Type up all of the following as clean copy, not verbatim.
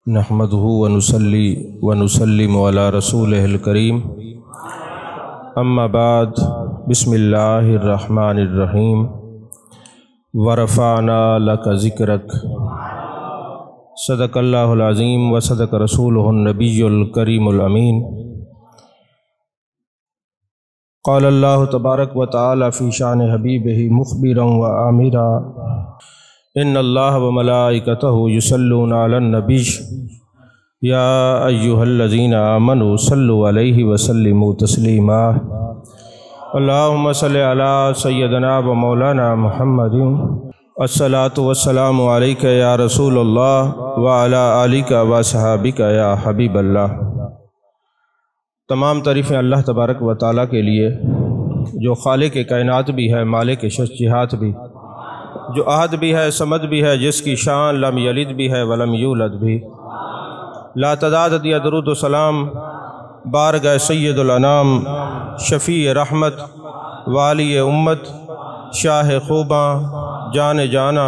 نحمدہ ونصلی ونسلم علی رسولہ الکریم اما بعد بسم اللہ الرحمن الرحیم ورفعنا لک ذکرک صدق اللہ العظیم وصدق رسولہ النبی الکریم الامین قال اللہ تبارک و تعالی فی شان حبیبہ مخبرا و آمرا ان اللہ و ملائکتہ یصلون علی النبی یا ایہا الذین آمنوا صلوا علیہ وسلموا تسلیما اللہم صلی علی سیدنا و مولانا محمد الصلاۃ والسلام علیک یا رسول اللہ وعلی آلک و صحابک یا حبیب اللہ۔ تمام تعریفیں اللہ تبارک و تعالیٰ کے لیے جو خالق کائنات بھی ہے، مالک شجاعت بھی، جو احد بھی ہے، صمد بھی ہے، جس کی شان لم یلد بھی ہے ولم یولد بھی۔ لا تعداد دیا درود و سلام بارگاہ سید الانام، شفیع رحمت، والی امت، شاہ خوباں، جان جانا،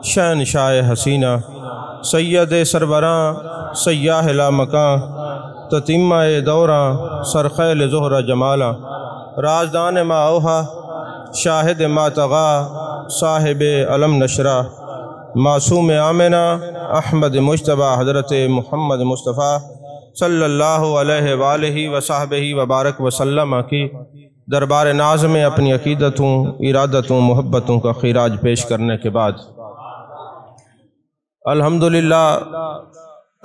شہنشاہ حسینہ، سید سربراں، سیاح لامکاں، تتمہ دوراں، سرخیل زہرہ جمالاں، رازدان ما اوہا، شاہد ما تغا، صاحب علم نشرہ، معصوم آمنہ، احمد مجتبی حضرت محمد مصطفیٰ صلی اللہ علیہ وآلہ وصحبہ وبارک وسلم کی دربار ناز میں اپنی عقیدتوں، ارادتوں، محبتوں کا خراج پیش کرنے کے بعد الحمدللہ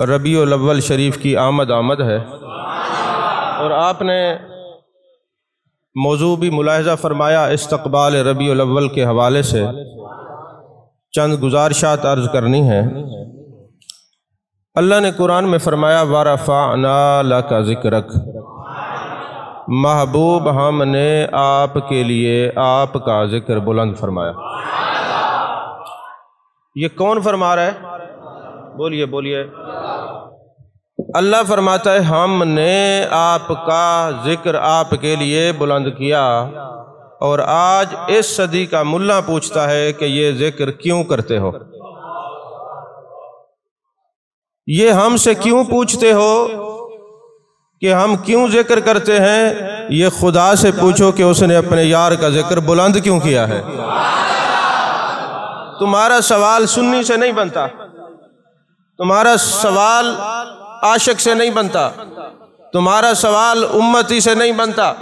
ربیع الاول شریف کی آمد ہے، اور آپ نے موضوع بھی ملاحظہ فرمایا۔ استقبال ربیع الاول کے حوالے سے چند گزارشات عرض کرنی ہیں۔ اللہ نے قرآن میں فرمایا وَرَفَعْنَا لَكَ ذِكْرَكَ، محبوب ہم نے آپ کے لیے آپ کا ذکر بلند فرمایا۔ یہ کون فرما رہا ہے؟ بولیے بولیے۔ اللہ فرماتا ہے ہم نے آپ کا ذکر آپ کے لیے بلند کیا، اور آج اس صدی کا ملا پوچھتا ہے کہ یہ ذکر کیوں کرتے ہو؟ یہ ہم سے کیوں پوچھتے ہو کہ ہم کیوں ذکر کرتے ہیں؟ یہ خدا سے پوچھو کہ اس نے اپنے یار کا ذکر بلند کیوں کیا ہے۔ تمہارا سوال سنی سے نہیں بنتا، تمہارا سوال عاشق سے نہیں بنتا، تمہارا سوال امتی سے نہیں بنتا،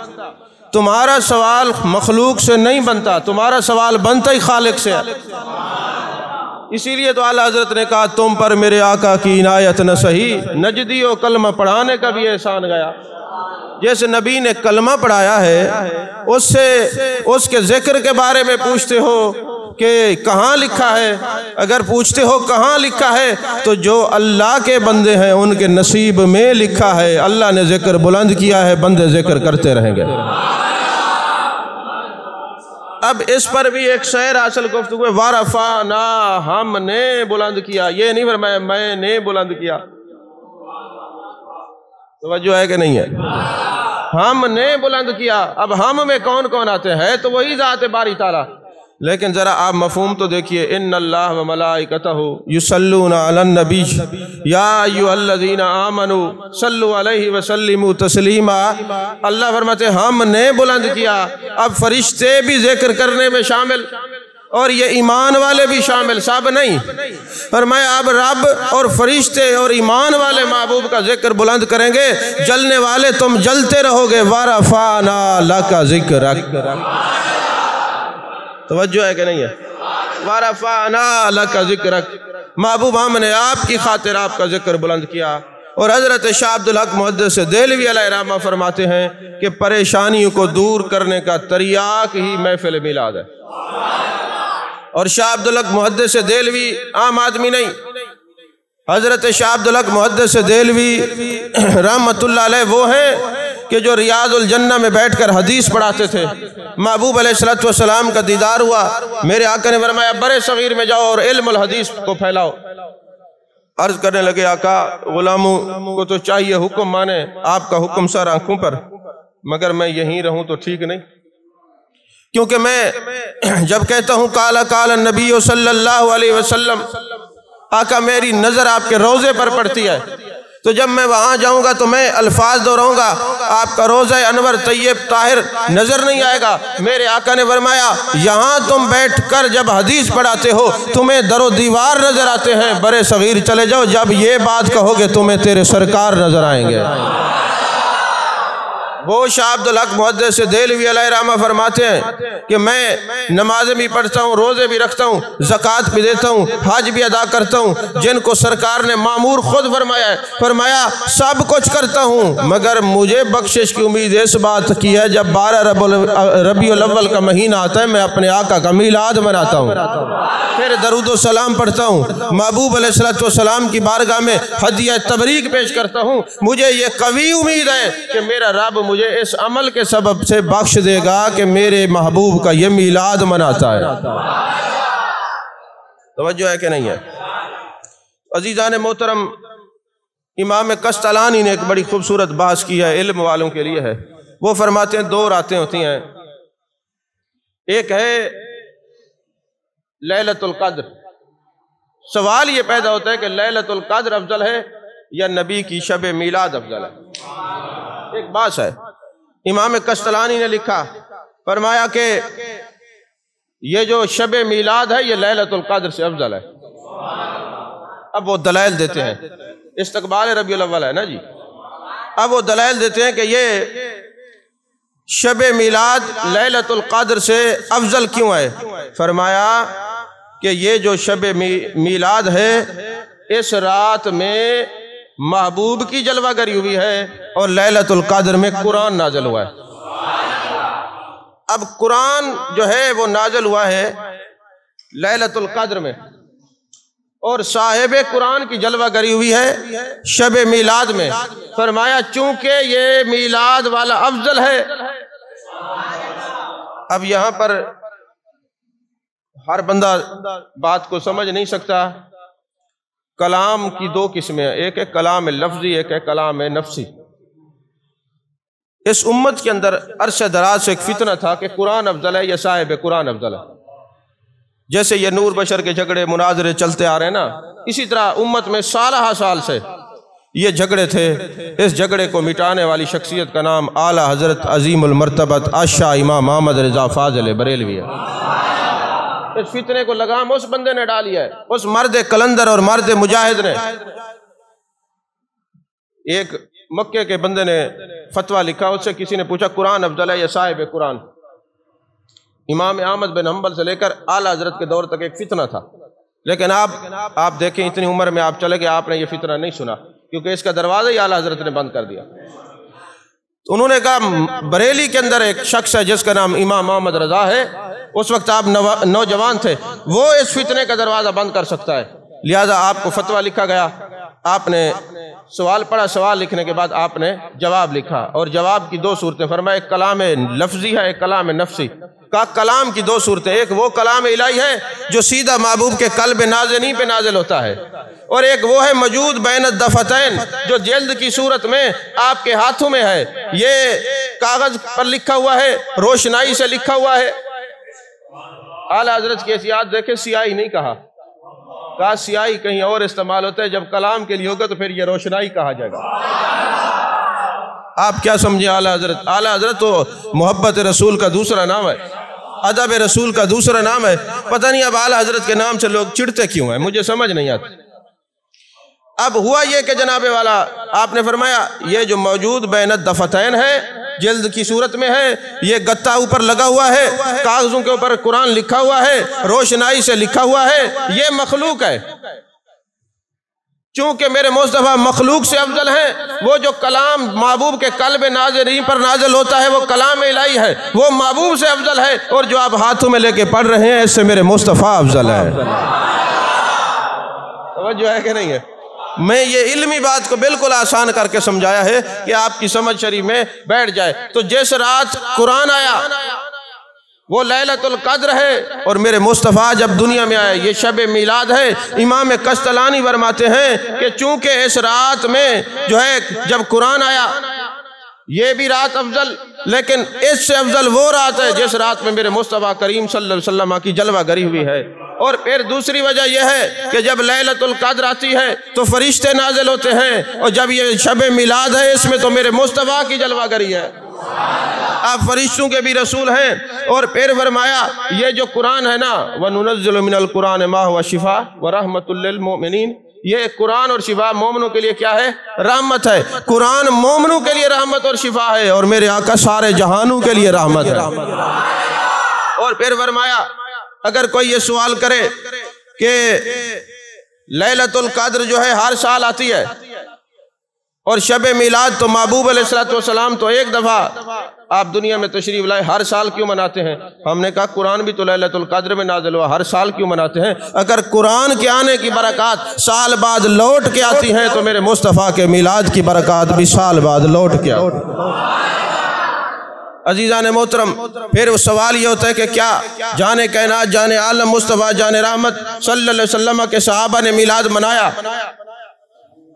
تمہارا سوال مخلوق سے نہیں بنتا، تمہارا سوال بنتا ہی خالق سے ہے۔ اسی لیے تو اعلیٰ حضرت نے کہا تم پر میرے آقا کی عنایت نہ سہی، نجدی و کلمہ پڑھانے کا بھی احسان گیا۔ جیسے نبی نے کلمہ پڑھایا ہے، اس کے ذکر کے بارے میں پوچھتے ہو کہ کہاں لکھا ہے؟ اگر پوچھتے ہو کہاں لکھا ہے تو جو اللہ کے بندے ہیں ان کے نصیب میں لکھا ہے۔ اللہ نے ذکر بلند کیا ہے، بندے ذکر کرتے رہیں گے۔ اب اس پر بھی ایک شعر حاصل گفتگو ہے، وَرَفَعْنَا، ہم نے بلند کیا، یہ نہیں فرمایا میں نے بلند کیا۔ توجہ ہے کہ نہیں ہے؟ ہم نے بلند کیا۔ اب ہم میں کون کون آتے ہیں؟ تو وہی ذات باری تعالیٰ، لیکن ذرا آپ مفہوم تو دیکھیے، ان اللہ و ملائکتہ یصلون علی النبی یا ایھا الذین آمنوا صلوا علیہ وسلموا تسلیما۔ اللہ فرماتے ہیں ہم نے بلند کیا۔ اب فرشتے بھی ذکر کرنے میں شامل، اور یہ ایمان والے بھی شامل، سب نہیں۔ فرمایا اب رب اور فرشتے اور ایمان والے محبوب کا ذکر بلند کریں گے، جلنے والے تم جلتے رہو گے۔ وَرَفَعْنَا لَكَ ذِكْرَكَ، توجہ ہے کہ نہیں ہے؟ وَرَفَعْنَا لَكَ ذِكْرَكَ، محبوب ہم نے آپ کی خاطر آپ کا ذکر بلند کیا۔ اور حضرت شاہ عبدالحق محدث دہلوی علیہ رحمہ فرماتے ہیں کہ پریشانیوں کو دور کرنے کا تریاق ہی محفل میلاد ہے۔ اور شاہ عبدالحق محدث دہلوی عام آدمی نہیں، حضرت شاہ عبدالحق محدث دہلوی رحمت اللہ علیہ وہ ہیں کہ جو ریاض الجنہ میں بیٹھ کر حدیث پڑھاتے تھے۔ محبوب علیہ السلام کا دیدار ہوا، میرے آقا نے فرمایا برے صغیر میں جاؤ اور علم الحدیث کو پھیلاؤ۔ عرض کرنے لگے آقا غلاموں کو تو چاہیے حکم مانے، آپ کا حکم سر آنکھوں پر، مگر میں یہیں رہوں تو ٹھیک نہیں، کیونکہ میں جب کہتا ہوں قال النبی صلی اللہ علیہ وسلم، آقا میری نظر آپ کے روضے پر پڑتی ہے، تو جب میں وہاں جاؤں گا تو میں الفاظ دہراؤں گا، آپ کا روضہ انور طیب طاہر نظر نہیں آئے گا۔ میرے آقا نے فرمایا یہاں تم بیٹھ کر جب حدیث پڑھاتے ہو تمہیں در و دیوار نظر آتے ہیں، برے صغیر چلے جاؤ، جب یہ بات کہو گے تمہیں تیرے سرکار نظر آئیں گے۔ وہ شاہ عبدالحق محدث دہلوی علیہ رحمہ فرماتے ہیں کہ میں نمازیں بھی پڑھتا ہوں، روزے بھی رکھتا ہوں، زکوٰۃ بھی دیتا ہوں، حج بھی ادا کرتا ہوں، جن کو سرکار نے معمور خود فرمایا ہے، فرمایا سب کچھ کرتا ہوں مگر مجھے بخشش کی امید اس بات کی ہے جب 12 ربیع الاول کا مہینہ آتا ہے میں اپنے آقا کا میلاد مناتا ہوں، پھر درود و سلام پڑھتا ہوں، محبوب علیہ السلام کی بارگاہ میں ہدیہ تبریک پیش کرتا ہوں، مجھے یہ قوی امید ہے کہ میرا رب مجھے اس عمل کے سبب سے بخش دے گا کہ میرے محبوب کا یہ میلاد مناتا ہے۔ توجہ ہے کہ نہیں ہے؟ عزیزان محترم، امام قسطلانی نے ایک بڑی خوبصورت بحث کی ہے، علم والوں کے لیے ہے۔ وہ فرماتے ہیں 2 راتیں ہوتی ہیں، ایک ہے لیلۃ القدر۔ سوال یہ پیدا ہوتا ہے کہ لیلۃ القدر افضل ہے یا نبی کی شب میلاد افضل ہے؟ ایک بات ہے، امام قسطلانی نے لکھا، فرمایا کہ یہ جو شب میلاد ہے یہ لیلۃ القدر سے افضل ہے۔ اب وہ دلائل دیتے ہیں، استقبال ربیع الاول ہے نا جی، اب وہ دلائل دیتے ہیں کہ یہ شب میلاد لیلۃ القدر سے افضل کیوں ہے؟ فرمایا کہ یہ جو شب میلاد ہے اس رات میں محبوب کی جلوہ گری ہوئی ہے اور لیلۃ القدر میں قرآن نازل ہوا ہے۔ اب قرآن جو ہے وہ نازل ہوا ہے لیلۃ القدر میں اور صاحب قرآن کی جلوہ گری ہوئی ہے شب میلاد میں۔ فرمایا چونکہ یہ میلاد والا افضل ہے۔ اب یہاں پر ہر بندہ بات کو سمجھ نہیں سکتا۔ کلام کی 2 قسمیں ہیں، ایک ہے کلام لفظی، ایک ہے کلام نفسی۔ اس امت کے اندر عرصہ دراز سے ایک فتنہ تھا کہ قرآن افضل ہے یا صاحب قرآن افضل ہے۔ جیسے یہ نور بشر کے جھگڑے مناظرے چلتے آ رہے ہیں نا، اسی طرح امت میں سالہ سال سے یہ جھگڑے تھے۔ اس جھگڑے کو مٹانے والی شخصیت کا نام اعلیٰ حضرت عظیم المرتبت اشاہ امام محمد رضا فاضل بریلوی ہے۔ اس فتنے کو لگام اس بندے نے ڈالی ہے، اس مرد کلندر اور مرد مجاہد نے۔ ایک مکے کے بندے نے فتویٰ لکھا، اس سے کسی نے پوچھا قرآن افضل ہے یا صاحب قرآن؟ امام احمد بن حنبل سے لے کر اعلیٰ حضرت کے دور تک ایک فتنہ تھا، لیکن آپ دیکھیں اتنی عمر میں آپ چلے گئے، آپ نے یہ فتنہ نہیں سنا کیونکہ اس کا دروازہ ہی اعلیٰ حضرت نے بند کر دیا۔ تو انہوں نے کہا بریلی کے اندر ایک شخص ہے جس کا نام امام محمد رضا ہے، اس وقت آپ نوجوان تھے، وہ اس فتنے کا دروازہ بند کر سکتا ہے، لہذا آپ کو فتویٰ لکھا گیا۔ آپ نے سوال پڑھا، سوال لکھنے کے بعد آپ نے جواب لکھا اور جواب کی 2 صورتیں فرمایا، ایک کلام لفظی ہے، ایک کلام نفسی۔ کہا کلام کی 2 صورتیں، ایک وہ کلام الہی ہے جو سیدھا محبوب کے قلب نازنین پہ نازل ہوتا ہے، اور ایک وہ ہے موجود بین الدفتین جو جلد کی صورت میں آپ کے ہاتھوں میں ہے، یہ کاغذ پر لکھا ہوا ہے، روشنائی سے لکھا ہوا ہے۔ اعلیٰ حضرت کی حیثیت دیکھیں، سیاہی نہیں کہا سیاہی کہیں اور استعمال ہوتا ہے، جب کلام کے لیے ہوگا تو پھر یہ روشنائی کہا جائے گا۔ آپ کیا سمجھیں اعلیٰ حضرت؟ اعلیٰ حضرت تو محبت رسول کا دوسرا نام ہے، ادب رسول کا دوسرا نام ہے۔ پتہ نہیں اب اعلیٰ حضرت کے نام سے لوگ چڑھتے کیوں ہیں، مجھے سمجھ نہیں آتی۔ اب ہوا یہ کہ جناب والا آپ نے فرمایا یہ جو موجود بین الدفتین ہے، جلد کی صورت میں ہے، یہ گتا اوپر لگا ہوا ہے، کاغذوں کے اوپر قرآن لکھا ہوا ہے، روشنائی سے لکھا ہوا ہے، یہ مخلوق ہے۔ چونکہ میرے مصطفیٰ مخلوق سے افضل ہیں، وہ جو کلام محبوب کے قلب ناظرین پر نازل ہوتا ہے وہ کلام الہی ہے، وہ محبوب سے افضل ہے، اور جو آپ ہاتھوں میں لے کے پڑھ رہے ہیں اس سے میرے مصطفیٰ افضل ہے۔ توجہ ہے کہ نہیں ہے؟ میں یہ علمی بات کو بالکل آسان کر کے سمجھایا ہے کہ آپ کی سمجھ شریف میں بیٹھ جائے۔ تو جس رات قرآن آیا وہ لیلۃ القدر ہے، اور میرے مصطفیٰ جب دنیا میں آئے یہ شب میلاد ہے۔ امام قسطلانی فرماتے ہیں کہ چونکہ اس رات میں جو ہے جب قرآن آیا یہ بھی رات افضل، لیکن اس سے افضل وہ رات ہے جس رات میں میرے مصطفیٰ کریم صلی اللہ علیہ وسلم کی جلوہ گری ہوئی ہے۔ اور پھر دوسری وجہ یہ ہے کہ جب لیلۃ القدر آتی ہے تو فرشتے نازل ہوتے ہیں، اور جب یہ شب میلاد ہے اس میں تو میرے مصطفیٰ کی جلوہ گری ہے، آپ فرشتوں کے بھی رسول ہیں۔ اور پھر فرمایا یہ جو قرآن ہے نا، وَنُنَزِّلُ مِنَ الْقُرْآنِ مَا هُوَ شِفَاءٌ وَرَحْمَةٌ لِّلْمُؤْمِنِينَ، یہ قرآن اور شفا مومنوں کے لیے کیا ہے؟ رحمت ہے۔ قرآن مومنوں کے لیے رحمت اور شفا ہے، اور میرے آقا سارے جہانوں کے لیے رحمت ہے۔ اور پھر فرمایا اگر کوئی یہ سوال کرے کہ لیلۃ القدر جو ہے ہر سال آتی ہے اور شب میلاد تو محبوب علیہ السلام تو ایک دفعہ آپ دنیا میں تشریف لائے، ہر سال کیوں مناتے ہیں؟ ہم نے کہا قرآن بھی تو لیلۃ القدر میں نازل ہوا، ہر سال کیوں مناتے ہیں؟ اگر قرآن کے آنے کی برکات سال بعد لوٹ کے آتی ہیں تو میرے مصطفیٰ کے میلاد کی برکات بھی سال بعد لوٹ کے آتی ہیں۔ عزیزان محترم، پھر وہ سوال یہ ہوتا ہے کہ کیا جان کائنات، جان عالم مصطفیٰ، جان رحمت صلی اللہ علیہ وسلم کے صحابہ نے میلاد منایا؟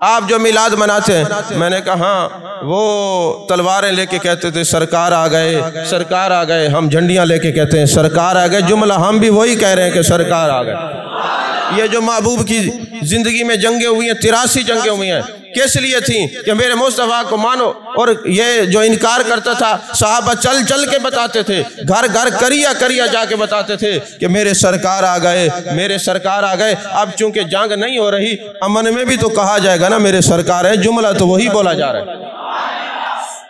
آپ جو میلاد مناتے ہیں، میں نے کہا ہاں، وہ تلواریں لے کے کہتے تھے سرکار آ گئے، سرکار آ گئے، ہم جھنڈیاں لے کے کہتے ہیں سرکار آ گئے، جملہ ہم بھی وہی کہہ رہے ہیں کہ سرکار آ گئے۔ یہ جو محبوب کی زندگی میں جنگیں ہوئی ہیں، 83 جنگیں ہوئی ہیں، کس لیے تھیں؟ کہ میرے مصطفیٰ کو مانو۔ اور یہ جو انکار کرتا تھا صحابہ چل چل کے بتاتے تھے، گھر گھر کریا کریا جا کے بتاتے تھے کہ میرے سرکار آ گئے، میرے سرکار آ گئے۔ اب چونکہ جنگ نہیں ہو رہی، امن میں بھی تو کہا جائے گا نا میرے سرکار ہے، جملہ تو وہی بولا جا رہا ہے۔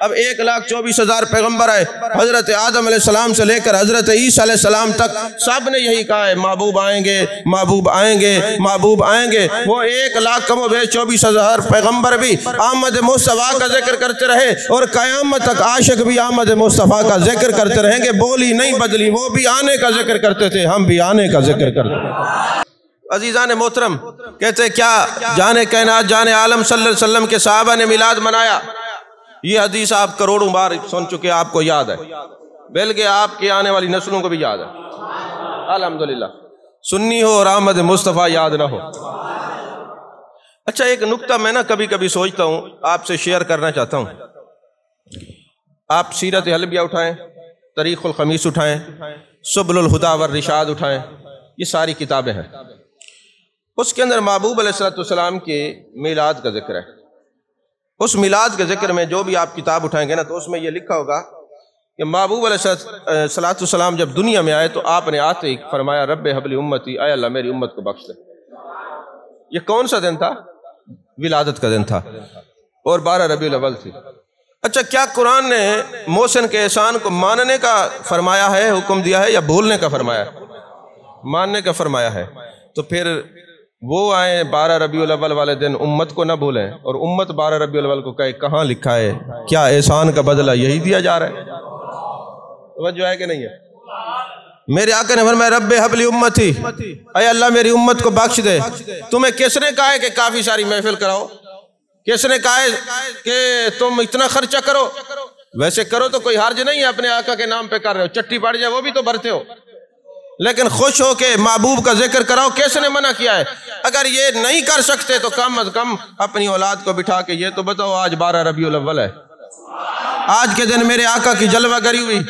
اب 1,24,000 پیغمبر آئے، حضرت آدم علیہ السلام سے لے کر حضرت عیسیٰ علیہ السلام تک سب نے یہی کہا ہے محبوب آئیں گے، محبوب آئیں گے، محبوب آئیں گے۔ وہ 1,00,000 کم و بیش 24,000 پیغمبر بھی آمد مصطفیٰ کا ذکر کرتے رہے، اور قیامت تک عاشق بھی آمد مصطفیٰ کا ذکر کرتے رہیں گے۔ بولی نہیں بدلی، وہ بھی آنے کا ذکر کرتے تھے، ہم بھی آنے کا ذکر کرتے ہیں۔ عزیزان محترم، کہتے ہیں کیا جان کائنات، جان عالم صلی اللہ علیہ وسلم کے صحابہ نے میلاد منایا؟ یہ حدیث آپ کروڑوں بار سن چکے، آپ کو یاد ہے، بلکہ آپ کی آنے والی نسلوں کو بھی یاد ہے الحمدللہ۔ سنی ہو اور آمد مصطفیٰ یاد نہ ہو۔ اچھا، ایک نکتہ میں نا کبھی کبھی سوچتا ہوں، آپ سے شیئر کرنا چاہتا ہوں۔ آپ سیرت حلبیہ اٹھائیں، تاریخ الخمیس اٹھائیں، سبل الہدی والرشاد اٹھائیں، یہ ساری کتابیں ہیں۔ اس کے اندر محبوب علیہ السلام کے میلاد کا ذکر ہے۔ اس میلاد کے ذکر میں جو بھی آپ کتاب اٹھائیں گے نا تو اس میں یہ لکھا ہوگا کہ محبوب علیہ السلام جب دنیا میں آئے تو آپ نے آتے ہی فرمایا رب حب لی امتی، اے اللہ میری امت کو بخش دے۔ یہ کون سا دن تھا؟ ولادت کا دن تھا، اور 12 ربیع الاول تھی۔ اچھا، کیا قرآن نے محسن کے احسان کو ماننے کا فرمایا ہے، حکم دیا ہے، یا بھولنے کا فرمایا ہے؟ ماننے کا فرمایا ہے۔ تو پھر وہ آئیں 12 ربیع الاول والے دن، امت کو نہ بھولیں، اور امت 12 ربیع الاول کو کہے کہاں لکھا ہے؟ کیا احسان کا بدلہ یہی دیا جا رہا ہے؟ توجہ ہے کہ نہیں ہے؟ میرے آقا نے فرمایا رب حب لی امتی، اے اللہ میری امت کو بخش دے۔ تمہیں کس نے کہا ہے کہ کافی ساری محفل کراؤ؟ کس نے کہا ہے کہ تم اتنا خرچہ کرو؟ ویسے کرو تو کوئی حرج نہیں ہے، اپنے آقا کے نام پہ کر رہے ہو، چٹی پڑ جائے وہ بھی تو بھرتے ہو، لیکن خوش ہو کے محبوب کا ذکر کراؤ۔ کس نے منع کیا ہے؟ اگر یہ نہیں کر سکتے تو کم از کم اپنی اولاد کو بٹھا کے یہ تو بتاؤ آج 12 ربیع الاول ہے، آج کے دن میرے آقا کی جلوہ گری ہوئی،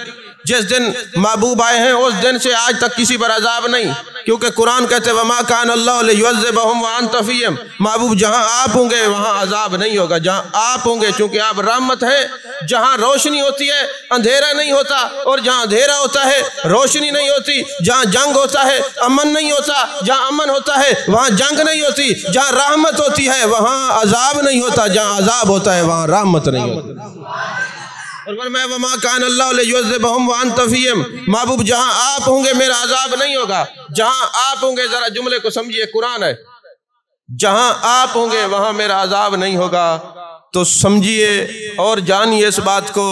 جس دن محبوب آئے ہیں اس دن سے آج تک کسی پر عذاب نہیں، کیونکہ قرآن کہتے وَمَا كَانَ اللَّهُ لِيُعَذِّبَهُمْ وَأَنْتَ فِيهِمْ۔ محبوب جہاں آپ ہوں گے وہاں عذاب نہیں ہوگا، جہاں آپ ہوں گے، چونکہ آپ رحمت ہے۔ جہاں روشنی ہوتی ہے اندھیرا نہیں ہوتا، اور جہاں اندھیرا ہوتا ہے روشنی نہیں ہوتی۔ جہاں جنگ ہوتا ہے امن نہیں ہوتا، جہاں امن ہوتا ہے وہاں جنگ نہیں ہوتی۔ جہاں رحمت ہوتی ہے وہاں عذاب نہیں ہوتا، جہاں عذاب ہوتا ہے وہاں رحمت نہیں ہوتی۔ اور فرمایا وَمَا كَانَ اللَّهُ لِيُعَذِّبَهُمْ وَأَنْتَ فِيهِمْ۔ محبوب جہاں آپ ہوں گے میرا عذاب نہیں ہوگا، جہاں آپ ہوں گے، ذرا جملے کو سمجھیے، قرآن ہے، جہاں آپ ہوں گے وہاں میرا عذاب نہیں ہوگا۔ تو سمجھیے اور جانیے اس بات کو،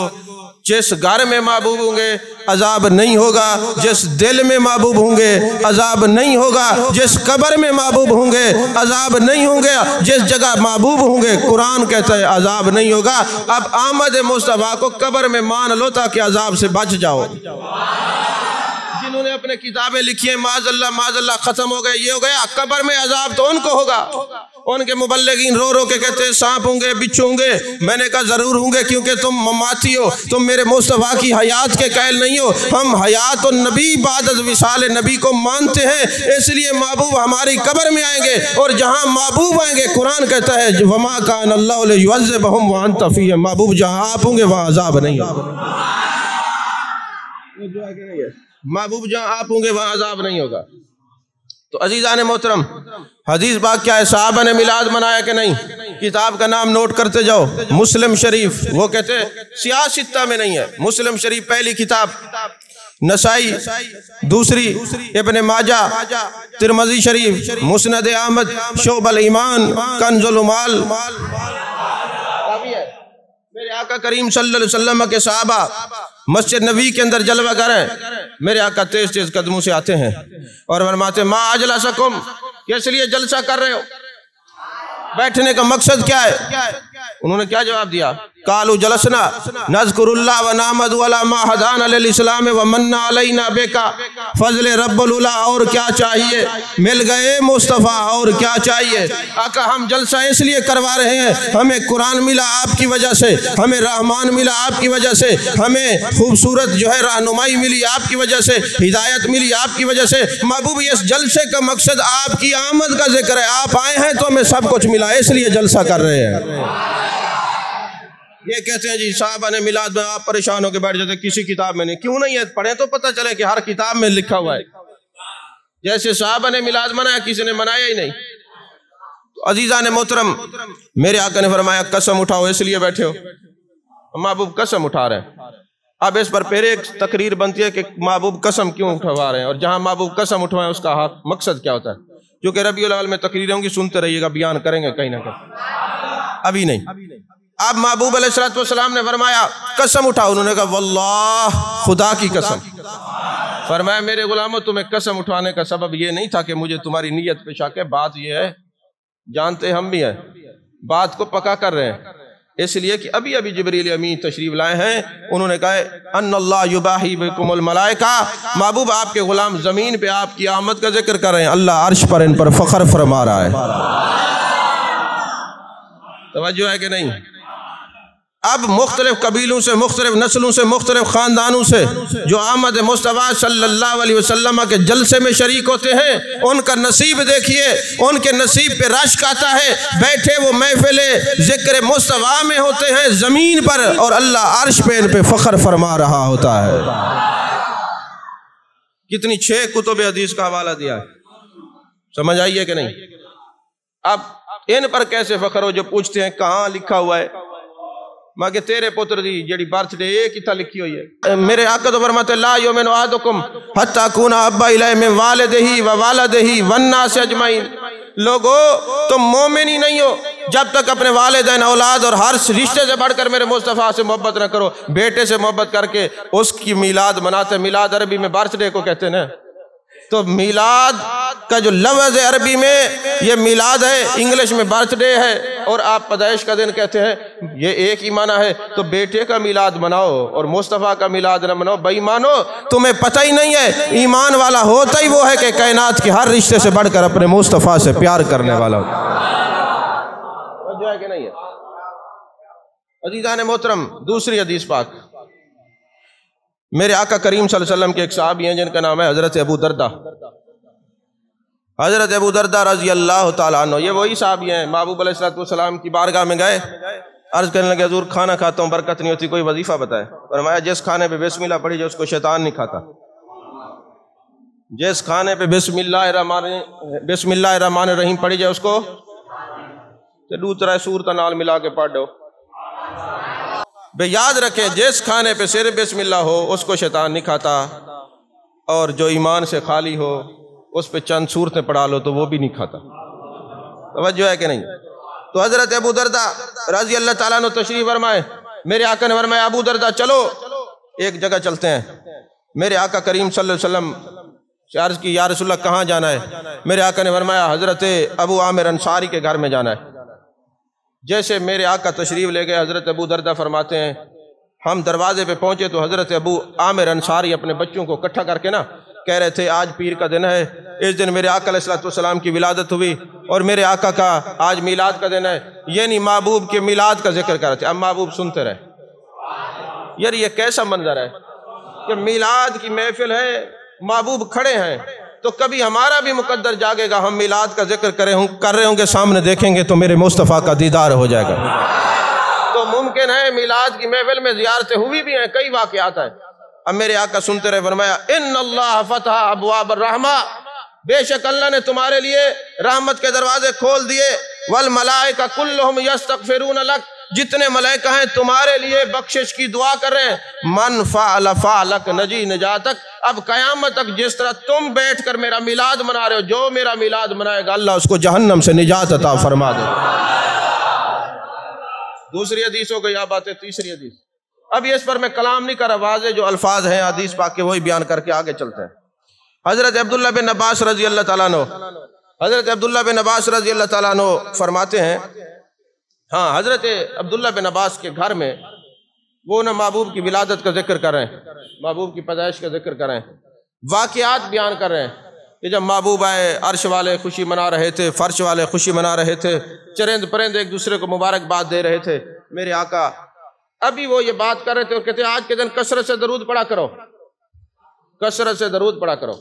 جس گھر میں محبوب ہوں گے عذاب نہیں ہوگا، جس دل میں محبوب ہوں گے عذاب نہیں ہوگا، جس قبر میں محبوب ہوں گے عذاب نہیں ہوں گے، جس جگہ محبوب ہوں گے قرآن کہتا ہے عذاب نہیں ہوگا۔ اب آمد مصطفیٰ کو قبر میں مان لو تاکہ عذاب سے بچ جاؤ۔ جنہوں نے اپنے کتابیں لکھی ہیں معاذ اللہ ختم ہو گئے، یہ ہو گیا، قبر میں عذاب تو ان کو ہوگا، ان کے مبلغین رو رو کے کہتے ہیں سانپ ہوں گے، بچھو ہوں گے۔ میں نے کہا ضرور ہوں گے، کیونکہ تم مماتی ہو، تم میرے مصطفیٰ کی حیات کے قائل نہیں ہو۔ ہم حیات النبی بعد از وصال نبی کو مانتے ہیں، اس لیے محبوب ہماری قبر میں آئیں گے، اور جہاں محبوب آئیں گے قرآن کہتا ہے وما کان اللہ لیعذبہم وانت فیہم، محبوب جہاں آپ ہوں گے وہاں عذاب نہیں ہوگا۔ محبوب جہاں آپ ہوں گے وہاں عذاب نہیں ہوگا۔ تو عزیزان محترم، حدیث پاک کیا ہے؟ صحابہ نے میلاد منایا کہ نہیں؟ کتاب کا نام نوٹ کرتے جاؤ، مسلم شریف، وہ کہتے ہیں سیاہ ستہ میں نہیں ہے، مسلم شریف پہلی کتاب، نسائی دوسری، ابن ماجہ، ترمذی شریف، مسند احمد، شعب الایمان، کنز المال۔ میرے آقا کریم صلی اللہ علیہ وسلم کے صحابہ مسجد نبی کے اندر جلوہ گر ہیں، میرے آقا تیز تیز قدموں سے آتے ہیں اور فرماتے ہیں ما اجلسکم، کس لیے جلسہ کر رہے ہو؟ بیٹھنے کا مقصد کیا ہے؟ انہوں نے کیا جواب دیا؟ قالوا جلسنا نذکر اللہ و نحمد علی ما ہدانا للاسلام و من علینا بکا فضل رب العلا۔ اور کیا چاہیے؟ مل گئے مصطفیٰ، اور کیا چاہیے؟ آقا ہم جلسہ اس لیے کروا رہے ہیں، ہمیں قرآن ملا آپ کی وجہ سے، ہمیں رحمان ملا آپ کی وجہ سے، ہمیں خوبصورت جو ہے رہنمائی ملی آپ کی وجہ سے، ہدایت ملی آپ کی وجہ سے۔ محبوب اس جلسے کا مقصد آپ کی آمد کا ذکر ہے، آپ آئے ہیں تو ہمیں سب کچھ ملا، اس لیے جلسہ کر رہے ہیں۔ یہ کہتے ہیں جی صحابہ نے میلاد میں، آپ پریشان ہو کے بیٹھ جاتے کسی کتاب میں نہیں، کیوں نہیں ہے؟ پڑھیں تو پتہ چلے کہ ہر کتاب میں لکھا ہوا ہے۔ جیسے صحابہ نے میلاد منایا، کسی نے منایا ہی نہیں۔ تو عزیزان محترم، میرے آقا نے فرمایا قسم اٹھاؤ، اس لیے بیٹھے ہو؟ محبوب قسم اٹھا رہے ہیں۔ اب اس پر پھر ایک تقریر بنتی ہے کہ محبوب قسم کیوں اٹھوا رہے ہیں، اور جہاں محبوب قسم اٹھوائیں اس کا مقصد کیا ہوتا ہے؟ جو کہ ربیع الاول میں تقریریں ہوں گی، سنتے رہیے گا، بیان کریں گے کہیں نہ کہیں، ابھی نہیں۔ اب محبوب علیہ السلام نے فرمایا قسم اٹھاؤ، انہوں نے کہا واللہ، خدا کی قسم۔ فرمایا میرے غلاموں، تمہیں قسم اٹھانے کا سبب یہ نہیں تھا کہ مجھے تمہاری نیت پہ شک ہے، بات یہ ہے، جانتے ہم بھی ہیں، بات کو پکا کر رہے ہیں، اس لیے کہ ابھی ابھی جبریل امین تشریف لائے ہیں، انہوں نے کہا ان اللہ یباہی بکم الملائکہ، محبوب آپ کے غلام زمین پہ آپ کی آمد کا ذکر کر رہے ہیں، اللہ عرش پر ان پر فخر فرما رہا ہے۔ توجہ ہے کہ نہیں؟ اب مختلف قبیلوں سے، مختلف نسلوں سے، مختلف خاندانوں سے جو آمد مصطفیٰ صلی اللہ علیہ وسلم کے جلسے میں شریک ہوتے ہیں، ان کا نصیب دیکھیے، ان کے نصیب پہ رشک آتا ہے، بیٹھے وہ محفل ذکر مصطفیٰ میں ہوتے ہیں زمین پر، اور اللہ عرش پہ ان پہ فخر فرما رہا ہوتا ہے۔ کتنی 6 کتب حدیث کا حوالہ دیا ہے، سمجھ آئیے کہ نہیں؟ اب ان پر کیسے فخر ہو جو پوچھتے ہیں کہاں لکھا ہوا ہے؟ ماں کہ تیرے پتر دی جڑی برتھ ڈے ایک ہی تھا لکھی ہوئی ہے۔ میرے آقا تو فرماتے لا یؤمن احدکم حتی اکون احب الیہ من والدہ و والدہ والناس اجمعین، لوگو تم مومن ہی نہیں ہو جب تک اپنے والدین، اولاد اور ہر رشتے سے بڑھ کر میرے مصطفیٰ سے محبت نہ کرو۔ بیٹے سے محبت کر کے اس کی میلاد مناتے، میلاد عربی میں برتھ ڈے کو کہتے ہیں نا، تو میلاد کا جو لفظ ہے عربی میں یہ میلاد ہے، انگلش میں برتھ ڈے ہے، اور آپ پیدائش کا دن کہتے ہیں، یہ ایک ہی معنی ہے۔ تو بیٹے کا میلاد مناؤ اور مصطفیٰ کا میلاد نہ مناؤ، بے ایمانو، تمہیں پتہ ہی نہیں ہے، ایمان والا ہوتا ہی وہ ہے کہ کائنات کے ہر رشتے سے بڑھ کر اپنے مصطفیٰ سے پیار کرنے والا ہوتا ہے۔ جو ہے کہ نہیں ہے؟ عزیزان محترم، دوسری حدیث پاک، میرے آقا کریم صلی اللہ علیہ وسلم کے ایک صحابی ہیں جن کا نام ہے حضرت ابو دردہ۔ حضرت ابو دردہ رضی اللہ تعالیٰ عنہ، یہ وہی صحابی ہیں، محبوب علیہ السلام کی بارگاہ میں گئے، عرض کرنے لگے حضور کھانا کھاتا ہوں برکت نہیں ہوتی، کوئی وظیفہ بتائے۔ فرمایا جس کھانے پہ بسم اللہ پڑھی جائے اس کو شیطان نہیں کھاتا، جس کھانے پہ بسم اللہ الرحمن الرحیم پڑھی جائے اس کو دوسرا سورت نال ملا کے پڑھ دو۔ بے یاد رکھیں جس کھانے پہ صرف بسم اللہ ہو اس کو شیطان نہیں کھاتا، اور جو ایمان سے خالی ہو اس پہ چند صورتیں پڑھا لو تو وہ بھی نہیں کھاتا۔ توجہ ہے کہ نہیں؟ تو حضرت ابو دردہ رضی اللہ تعالیٰ عنہ تشریف فرمائے، میرے آقا نے فرمایا ابو دردہ چلو ایک جگہ چلتے ہیں۔ میرے آقا کریم صلی اللہ علیہ وسلم سے عرض کی یا رسول اللہ کہاں جانا ہے؟ میرے آقا نے فرمایا حضرت ابو عامر انصاری کے گھر میں جانا ہے۔ جیسے میرے آقا تشریف لے گئے، حضرت ابو دردہ فرماتے ہیں ہم دروازے پہ پہنچے تو حضرت ابو عامر انصاری اپنے بچوں کو اکٹھا کر کے نا کہہ رہے تھے آج پیر کا دن ہے، اس دن میرے آقا علیہ السلام کی ولادت ہوئی اور میرے آقا کا آج میلاد کا دن ہے، یعنی محبوب کے میلاد کا ذکر کر رہے تھے۔ اب محبوب سنتے رہے۔ یار یہ کیسا منظر ہے کہ میلاد کی محفل ہے، محبوب کھڑے ہیں، تو کبھی ہمارا بھی مقدر جاگے گا، ہم میلاد کا ذکر کر رہے ہوں گے، سامنے دیکھیں گے تو میرے مصطفیٰ کا دیدار ہو جائے گا۔ تو ممکن ہے میلاد کی محفل میں زیارتیں ہوئی بھی ہیں، کئی واقعات ہیں۔ اب میرے آقا سنتے رہے، فرمایا ان اللہ فتح ابواب الرحمہ، بے شک اللہ نے تمہارے لیے رحمت کے دروازے کھول دیے، والملائکہ کلہم یستغفرون لک، جتنے ملائکہ ہیں تمہارے لیے بخشش کی دعا کر رہے ہیں۔ من فعل فعلک نجی نجاتک، اب قیامت تک جس طرح تم بیٹھ کر میرا میلاد منا رہے ہو، جو میرا میلاد منائے گا اللہ اس کو جہنم سے نجات عطا فرما دے۔ دوسری حدیث ہو گئی، آپ آتے تیسری حدیث۔ اب اس پر میں کلام نہیں کر رہا، واضح جو الفاظ ہیں حدیث پاک کے وہی بیان کر کے آگے چلتے ہیں۔ حضرت عبداللہ بن عباس رضی اللہ تعالیٰ عنہ، حضرت عبداللہ بن عباس رضی اللہ تعالیٰ عنہ فرماتے ہیں، ہاں حضرت عبداللہ بن عباس کے گھر میں وہ نہ محبوب کی ولادت کا ذکر کر رہے ہیں، محبوب کی پیدائش کا ذکر کر رہے ہیں، واقعات بیان کر رہے ہیں کہ جب محبوب آئے عرش والے خوشی منا رہے تھے، فرش والے خوشی منا رہے تھے، چرند پرند ایک دوسرے کو مبارکباد دے رہے تھے۔ میرے آقا ابھی وہ یہ بات کر رہے تھے اور کہتے ہیں آج کے دن کثرت سے درود پڑھا کرو، کثرت سے درود پڑھا کرو۔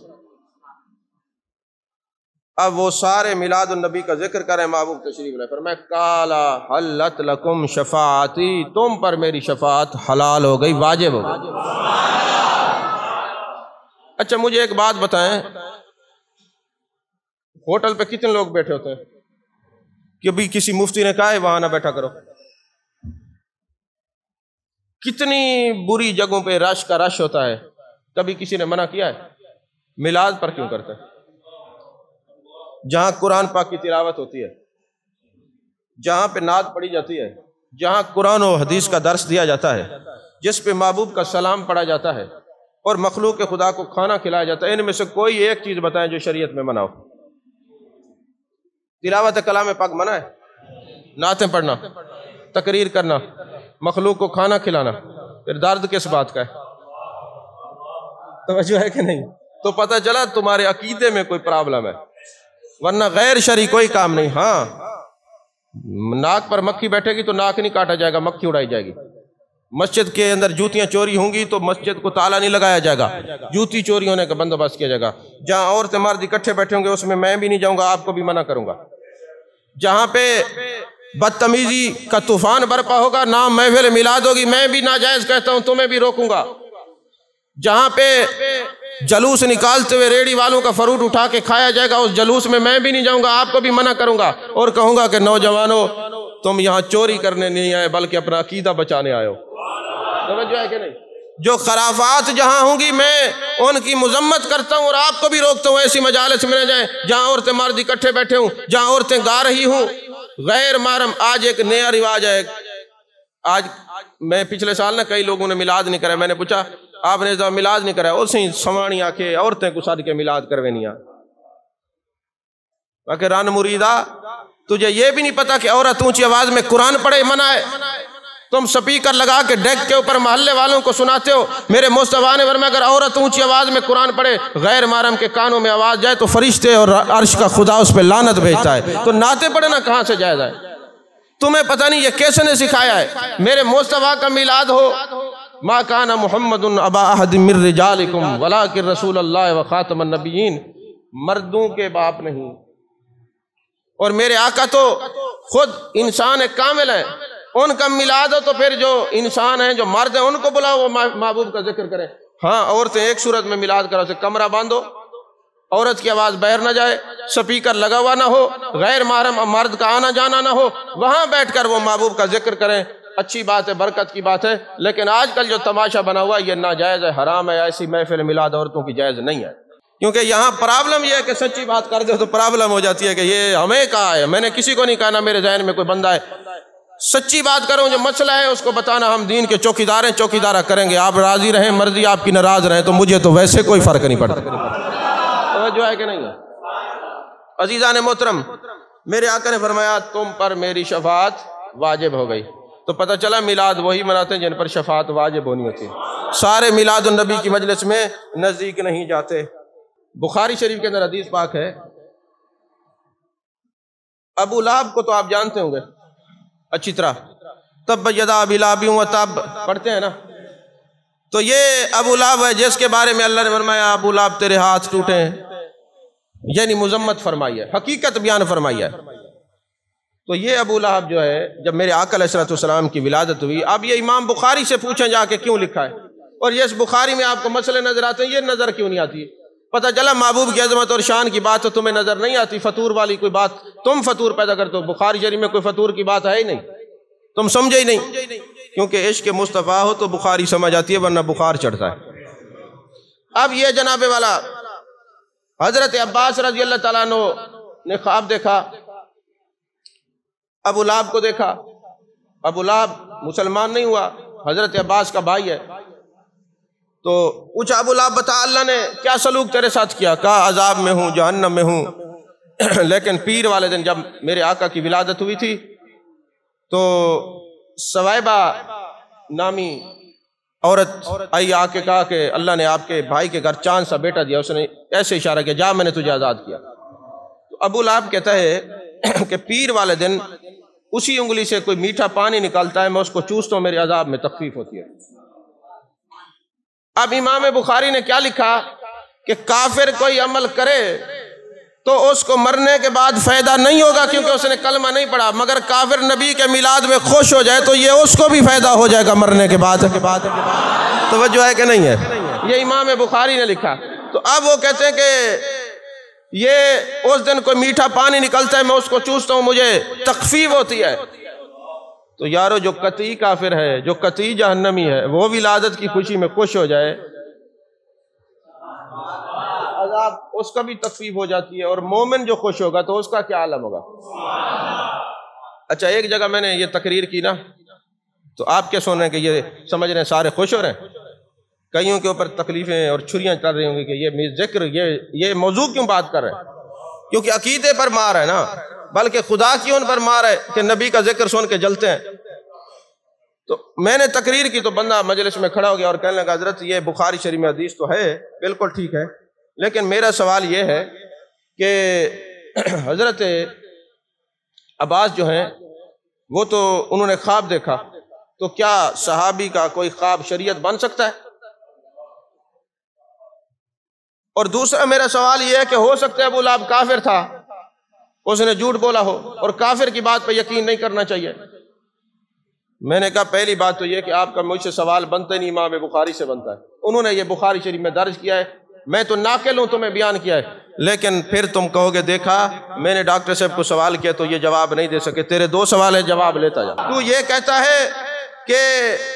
اب وہ سارے میلاد النبی کا ذکر کریں، محبوب تشریف لائے، فرمایا قالا حلت لکم شفاعتی، تم پر میری شفاعت حلال ہو گئی، واجب ہو گئی۔ اچھا مجھے ایک بات بتائیں، ہوٹل پہ کتنے لوگ بیٹھے ہوتے ہیں؟ کبھی کسی مفتی نے کہا ہے وہاں نہ بیٹھا کرو؟ کتنی بری جگہوں پہ رش کا رش ہوتا ہے، کبھی کسی نے منع کیا ہے؟ میلاد پر کیوں کرتے ہیں؟ جہاں قرآن پاک کی تلاوت ہوتی ہے، جہاں پہ نعت پڑھی جاتی ہے، جہاں قرآن و حدیث کا درس دیا جاتا ہے، جس پہ محبوب کا سلام پڑھا جاتا ہے اور مخلوق خدا کو کھانا کھلایا جاتا ہے، ان میں سے کوئی ایک چیز بتائیں جو شریعت میں منع ہو۔ تلاوت کلام پاک منع ہے، نعتیں پڑھنا، تقریر کرنا، مخلوق کو کھانا کھلانا، پھر درد کس بات کا ہے؟ توجہ ہے کہ نہیں؟ تو پتہ چلا تمہارے عقیدے میں کوئی پرابلم ہے، ورنہ غیر شرعی کوئی کام نہیں۔ ہاں ناک پر مکھی بیٹھے گی تو ناک نہیں کاٹا جائے گا، مکھی اڑائی جائے گی۔ مسجد کے اندر جوتیاں چوری ہوں گی تو مسجد کو تالا نہیں لگایا جائے گا، جوتی چوری ہونے کا بندوبست کیا جائے گا۔ جہاں عورتیں مرد اکٹھے بیٹھے ہوں گے اس میں بھی نہیں جاؤں گا، آپ کو بھی منع کروں گا۔ جہاں پہ بدتمیزی کا طوفان برپا ہوگا، نام محفل میلاد ہوگی، میں بھی ناجائز کہتا ہوں، تمہیں بھی روکوں گا۔ جہاں پہ جلوس نکالتے ہوئے ریڑی والوں کا فروٹ اٹھا کے کھایا جائے گا، اس جلوس میں بھی نہیں جاؤں گا، آپ کو بھی منع کروں گا اور کہوں گا کہ نوجوانوں تم یہاں چوری کرنے نہیں آئے بلکہ اپنا عقیدہ بچانے آئے ہو۔ توجہ ہے کہ نہیں؟ جو خرافات جہاں ہوں گی میں ان کی مذمت کرتا ہوں اور آپ کو بھی روکتا ہوں، ایسی مجالس میں نہ جائیں جہاں عورتیں مرد اکٹھے بیٹھے ہوں، جہاں عورتیں گا رہی ہوں غیر محرم۔ آج ایک نیا رواج ہے، آج میں پچھلے سال نا کئی لوگوں نے میلاد نہیں کرا، میں نے پوچھا آپ نے میلاد نہیں کرا؟ اسی سوانی آ کے عورتیں کو ساتھ کے میلاد کروینیا۔ کہ رن مریدا تجھے یہ بھی نہیں پتا کہ عورت اونچی آواز میں قرآن پڑھے منع ہے؟ تم سپیکر لگا کے ڈیک کے اوپر محلے والوں کو سناتے ہو۔ میرے مصطفیٰ نے فرمایا اگر عورت اونچی آواز میں قرآن پڑھے غیر محرم کے کانوں میں آواز جائے تو فرشتے اور عرش کا خدا اس پہ لعنت بھیجتا ہے، تو نعتیں پڑھنا کہاں سے جائز ہے؟ تمہیں پتہ نہیں یہ کیسے نے سکھایا ہے؟ میرے مصطفیٰ کا میلاد ہو، ما کان محمد ابا احد من رجالکم ولکن رسول اللہ وخاتم النبیین، مردوں کے باپ نہیں۔ اور میرے آقا تو خود انسان کامل ہے، ان کا میلاد ہو تو پھر جو انسان ہیں جو مرد ہیں ان کو بلاؤ، وہ محبوب کا ذکر کریں۔ ہاں عورتیں ایک صورت میں میلاد کرو، اسے کمرہ باندھو، عورت کی آواز باہر نہ جائے، سپیکر لگا ہوا نہ ہو، غیر محرم مرد کا آنا جانا نہ ہو، وہاں بیٹھ کر وہ محبوب کا ذکر کریں۔ اچھی بات ہے، برکت کی بات ہے، لیکن آج کل جو تماشا بنا ہوا یہ ناجائز ہے، حرام ہے، ایسی محفل میلاد عورتوں کی جائز نہیں ہے۔ کیونکہ یہاں پرابلم یہ ہے کہ سچی بات کر دے تو پرابلم ہو جاتی ہے کہ یہ ہمیں کہا ہے، میں نے کسی کو نہیں کہا، نہ میرے ذہن میں کوئی بندہ ہے۔ سچی بات کروں، جو مسئلہ ہے اس کو بتانا، ہم دین کے چوکیدار ہیں، چوکیدارہ کریں گے، آپ راضی رہیں، مرضی آپ کی ناراض رہیں، تو مجھے تو ویسے کوئی فرق نہیں پڑتا۔ توجہ ہے کہ نہیں ہے؟ عزیزان محترم، میرے آقا نے فرمایا تم پر میری شفاعت واجب ہو گئی۔ تو پتہ چلا میلاد وہی مناتے ہیں جن پر شفاعت واجب ہونی ہوتی ہے۔ سارے میلاد النبی کی مجلس میں نزدیک نہیں جاتے، بخاری شریف کے اندر حدیث پاک ہے، ابو لہب کو تو آپ جانتے ہوں گے اچھی طرح، تب یدا ابی لہب و تب پڑھتے ہیں نا، تو یہ ابو لہب ہے جس کے بارے میں اللہ نے فرمایا ابو لہب تیرے ہاتھ ٹوٹے ہیں، یعنی مذمت فرمائی ہے، حقیقت بیان فرمائی ہے۔ تو یہ ابو لہب جو ہے جب میرے آقا علیہ الصلوۃ والسلام کی ولادت ہوئی، اب یہ امام بخاری سے پوچھیں جا کے کیوں لکھا ہے، اور یہ اس بخاری میں آپ کو مسئلے نظر آتے ہیں، یہ نظر کیوں نہیں آتی؟ پتہ چلا محبوب کی عظمت اور شان کی بات تو تمہیں نظر نہیں آتی، فطور والی کوئی بات تم فطور پیدا کرتے ہو، بخاری شریف میں کوئی فطور کی بات ہے ہی نہیں، تم سمجھے ہی نہیں، کیونکہ عشق مصطفیٰ ہو تو بخاری سمجھ آتی ہے ورنہ بخار چڑھتا ہے۔ اب یہ جناب والا حضرت عباس رضی اللہ تعالیٰ عنہ نے خواب دیکھا، ابو لہب کو دیکھا، ابو لہب مسلمان نہیں ہوا، حضرت عباس کا بھائی ہے، تو پوچھا ابو لہب بتا اللہ نے کیا سلوک تیرے ساتھ کیا؟ کہا عذاب میں ہوں، جہنم میں ہوں۔ لیکن پیر والے دن جب میرے آقا کی ولادت ہوئی تھی تو سویبہ نامی عورت آئی آ کے کہا کہ اللہ نے آپ کے بھائی کے گھر چاند سا بیٹا دیا، اس نے ایسے اشارہ کیا جا میں نے تجھے آزاد کیا۔ تو ابو لہب کہتا ہے کہ پیر والے دن اسی انگلی سے کوئی میٹھا پانی نکالتا ہے، میں اس کو چوستا ہوں، میرے عذاب میں تخفیف ہوتی ہے۔ اب امام بخاری نے کیا لکھا کہ کافر کوئی عمل کرے تو اس کو مرنے کے بعد فائدہ نہیں ہوگا کیونکہ اس نے کلمہ نہیں پڑھا، مگر کافر نبی کے میلاد میں خوش ہو جائے تو یہ اس کو بھی فائدہ ہو جائے گا مرنے کے بعد۔ توجہ ہے کہ نہیں ہے؟ یہ امام بخاری نے لکھا۔ تو اب وہ کہتے ہیں کہ یہ اس دن کوئی میٹھا پانی نکلتا ہے، میں اس کو چوستا ہوں، مجھے تخفیف ہوتی ہے۔ تو یارو جو قطعی کافر ہے، جو قطعی جہنمی ہے، وہ ولادت کی خوشی میں خوش ہو جائے، عذاب اس کا بھی تخفیف ہو جاتی ہے، اور مومن جو خوش ہوگا تو اس کا کیا عالم ہوگا۔ اچھا ایک جگہ میں نے یہ تقریر کی نا، تو آپ کیا سن رہے ہیں کہ یہ سمجھ رہے ہیں سارے خوش ہو رہے ہیں؟ کئیوں کے اوپر تکلیفیں اور چھریاں چل رہی ہوں گی کہ یہ ذکر یہ موضوع کیوں بات کر رہے ہیں؟ کیونکہ عقیدے پر مار ہے نا، بلکہ خدا کی ان پر مار ہے کہ نبی کا ذکر سن کے جلتے ہیں۔ تو میں نے تقریر کی تو بندہ مجلس میں کھڑا ہو گیا اور کہنے لگا حضرت یہ بخاری شریف میں حدیث تو ہے، بالکل ٹھیک ہے، لیکن میرا سوال یہ ہے کہ حضرت عباس جو ہیں وہ تو انہوں نے خواب دیکھا، تو کیا صحابی کا کوئی خواب شریعت بن سکتا ہے؟ اور دوسرا میرا سوال یہ ہے کہ ہو سکتا ہے ابو لہب کافر تھا، اس نے جھوٹ بولا ہو، اور کافر کی بات پہ یقین نہیں کرنا چاہیے۔ میں نے کہا پہلی بات تو یہ کہ آپ کا مجھ سے سوال بنتا ہی نہیں، امام بخاری سے بنتا ہے، انہوں نے یہ بخاری شریف میں درج کیا ہے، میں تو ناقل ہوں، تمہیں بیان کیا ہے، لیکن پھر تم کہو گے دیکھا میں نے ڈاکٹر صاحب کو سوال کیا تو یہ جواب نہیں دے سکے، تیرے دو سوال ہے جواب لیتا جا۔ تو یہ کہتا ہے کہ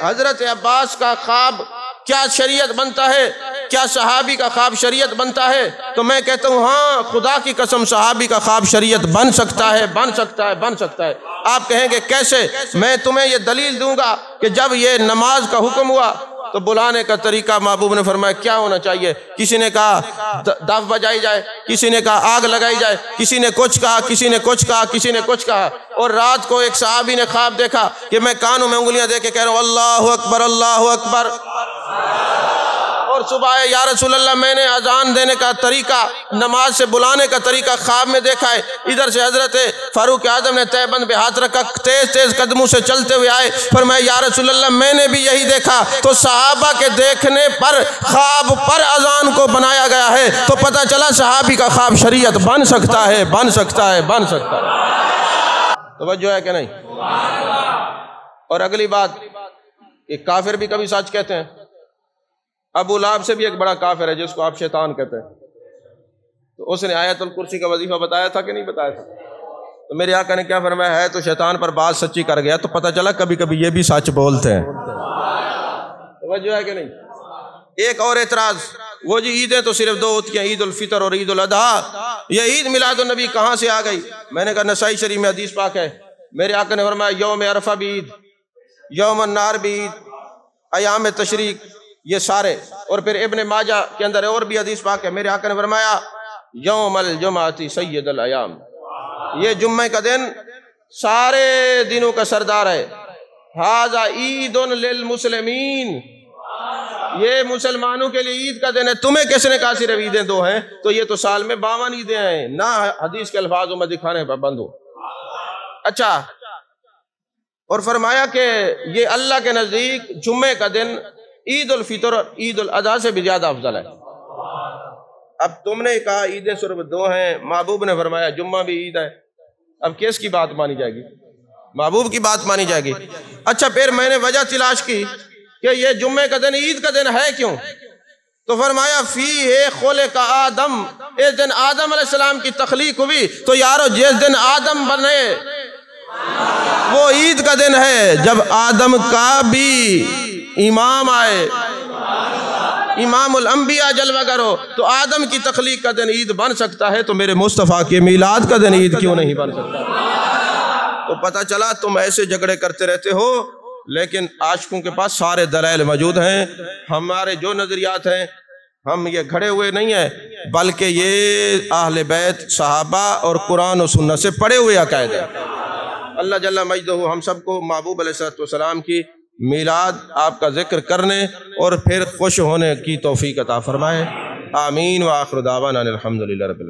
حضرت عباس کا خواب کیا شریعت بنتا ہے، کیا صحابی کا خواب شریعت بنتا ہے؟ تو میں کہتا ہوں ہاں خدا کی قسم صحابی کا خواب شریعت بن سکتا ہے، بن سکتا ہے، بن سکتا ہے۔ آپ کہیں گے کیسے؟ میں تمہیں یہ دلیل دوں گا کہ جب یہ نماز کا حکم ہوا تو بلانے کا طریقہ محبوب نے فرمایا کیا ہونا چاہیے، کسی نے کہا دف بجائی جائے، کسی نے کہا آگ لگائی جائے، کسی نے کچھ کہا، کسی نے کچھ کہا، کسی نے کچھ کہا۔ اور رات کو ایک صحابی نے خواب دیکھا کہ میں کانوں میں انگلیاں دے کے کہہ رہا ہوں اللہ اکبر اللہ اکبر، اور صبح یا رسول اللہ میں نے اذان دینے کا طریقہ، نماز سے بلانے کا طریقہ خواب میں دیکھا ہے۔ ادھر سے حضرت فاروق اعظم نے تہبند پہ ہاتھ رکھا، تیز تیز قدموں سے چلتے ہوئے آئے، فرمایا یا رسول اللہ میں نے بھی یہی دیکھا۔ تو صحابہ کے دیکھنے پر خواب پر اذان کو بنایا گیا ہے، تو پتہ چلا صحابی کا خواب شریعت بن سکتا ہے، بن سکتا ہے، بن سکتا ہے۔ توجہ ہے کہ نہیں؟ اور اگلی بات کہ کافر بھی کبھی سچ کہتے ہیں۔ ابو لہب سے بھی ایک بڑا کافر ہے جس کو آپ شیطان کہتے ہیں، تو اس نے آیت الکرسی کا وظیفہ بتایا تھا کہ نہیں بتایا تھا؟ تو میرے آقا نے کیا فرمایا ہے تو شیطان پر بات سچی کر گیا، تو پتہ چلا کبھی کبھی یہ بھی سچ بولتے ہیں۔ توجہ ہے کہ نہیں؟ ایک اور اعتراض، وہ جی عیدیں تو صرف دو ہوتی ہیں، عید الفطر اور عید الاضحیٰ، یہ عید میلاد النبی کہاں سے آ گئی؟ میں نے کہا نسائی شریف میں حدیث پاک ہے، میرے آقا نے فرمایا یوم عرفہ بھی عید، یوم النحر بھی عید، ایام تشریق، یہ سارے۔ اور پھر ابن ماجہ کے اندر اور بھی حدیث پاک ہے، میرے آقا نے فرمایا یوم الجمعہ سید الایام، یہ جمعہ کا دن سارے دنوں کا سردار ہے، ھذا عید للمسلمین، یہ مسلمانوں کے لیے عید کا دن ہے، تمہیں کس نے کہا صرف عیدیں دو ہیں؟ تو یہ تو سال میں 52 عیدیں ہیں، نہ حدیث کے الفاظوں میں دکھانے پر بند ہو۔ اچھا، اور فرمایا کہ یہ اللہ کے نزدیک جمعے کا دن عید الفطر اور عید الاضحیٰ سے بھی زیادہ افضل ہے۔ اب تم نے کہا عیدیں صرف دو ہیں، محبوب نے فرمایا جمعہ بھی عید ہے، اب کس کی بات مانی جائے گی؟ محبوب کی بات مانی جائے گی۔ اچھا، پھر میں نے وجہ تلاش کی کہ یہ جمعے کا دن عید کا دن ہے کیوں؟ تو فرمایا فیہ خلق آدم، اس دن آدم علیہ السلام کی تخلیق ہوئی، تو یارو جس دن آدم بنے وہ عید کا دن ہے۔ جب آدم کا بھی امام آئے، امام الانبیاء جلوہ کرو، تو آدم کی تخلیق کا دن عید بن سکتا ہے، تو میرے مصطفیٰ کے میلاد کا دن عید کیوں نہیں بن سکتا؟ تو پتہ چلا تم ایسے جھگڑے کرتے رہتے ہو، لیکن عاشقوں کے پاس سارے دلائل موجود ہیں۔ ہمارے جو نظریات ہیں، ہم یہ گھڑے ہوئے نہیں ہیں، بلکہ یہ اہل بیت، صحابہ اور قرآن و سنت سے پڑھے ہوئے عقائد ہیں۔ اللہ جل مجدہ ہم سب کو محبوب علیہ السلام کی میلاد آپ کا ذکر کرنے اور پھر خوش ہونے کی توفیق عطا فرمائے۔ آمین وآخر دعوانا الحمدللہ رب العالمین۔